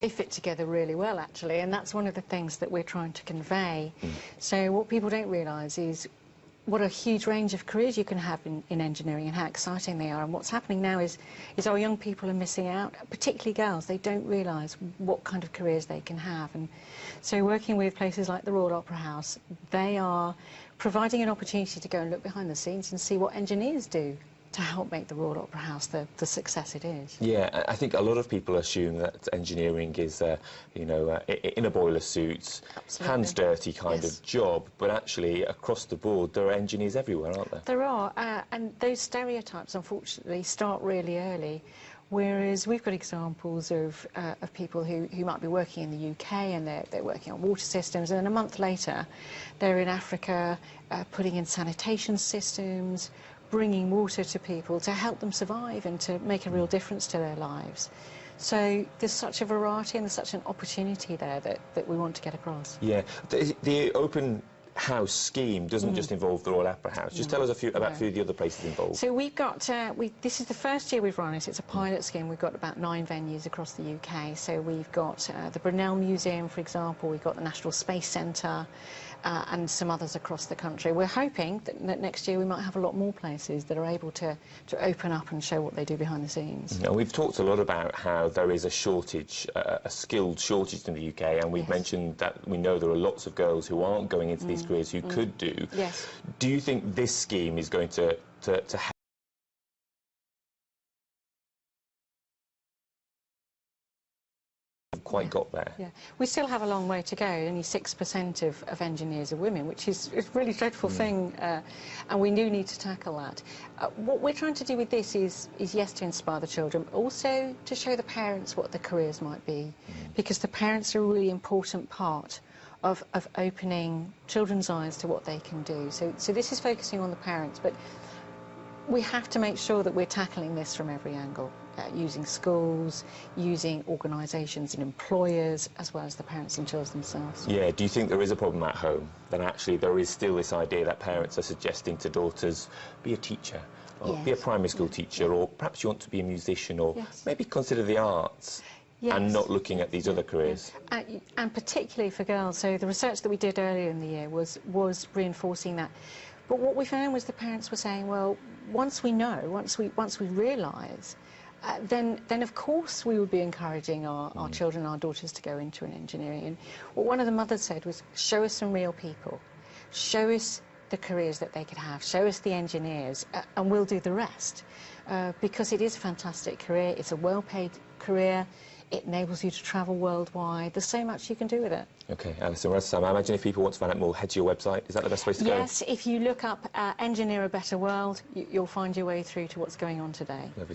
They fit together really well, actually, and that's one of the things that we're trying to convey. So what people don't realise is what a huge range of careers you can have in engineering and how exciting they are. And what's happening now is our young people are missing out, particularly girls. They don't realise what kind of careers they can have. And so working with places like the Royal Opera House, they are providing an opportunity to go and look behind the scenes and see what engineers do to help make the Royal Opera House the success it is. Yeah, I think a lot of people assume that engineering is, you know, in a boiler suit, hands dirty kind of job, but actually across the board there are engineers everywhere, aren't there? There are, and those stereotypes unfortunately start really early. Whereas we've got examples of people who might be working in the UK and they're working on water systems, and then a month later they're in Africa putting in sanitation systems, bringing water to people to help them survive and to make a real difference to their lives. So there's such a variety and there's such an opportunity there that we want to get across. Yeah, the open house scheme doesn't just involve the Royal Opera House. Just tell us about a few of the other places involved. So we've got, this is the first year we've run it. It's a pilot scheme. We've got about 9 venues across the UK. So we've got the Brunel Museum, for example. We've got the National Space Centre and some others across the country. We're hoping that next year we might have a lot more places that are able to open up and show what they do behind the scenes. Now, we've talked a lot about how there is a shortage, a skilled shortage in the UK, and we've mentioned that we know there are lots of girls who aren't going into these careers who could do. Yes. Do you think this scheme is going to help? Quite got there. Yeah, we still have a long way to go. Only 6% of engineers are women, which is a really dreadful thing, and we do need to tackle that. What we're trying to do with this is yes, to inspire the children, but also to show the parents what the careers might be, because the parents are a really important part of opening children's eyes to what they can do. So this is focusing on the parents, but we have to make sure that we're tackling this from every angle, using schools, using organisations and employers, as well as the parents and children themselves. Yeah, do you think there is a problem at home? That actually there is still this idea that parents are suggesting to daughters, be a teacher, or be a primary school teacher, or perhaps you want to be a musician, or maybe consider the arts, and not looking at these other careers? And particularly for girls. So the research that we did earlier in the year was reinforcing that. But what we found was the parents were saying, well, once we know, once we realise, then of course we would be encouraging our children, our daughters, to go into an engineering. And what one of the mothers said was, show us some real people, show us the careers that they could have, show us the engineers, and we'll do the rest. Because it is a fantastic career, it's a well-paid career, it enables you to travel worldwide. There's so much you can do with it. OK, Alison, we're out of time. I imagine if people want to find out more, head to your website. Is that the best place to go? Yes, if you look up Engineer a Better World, you'll find your way through to what's going on today. Lovely.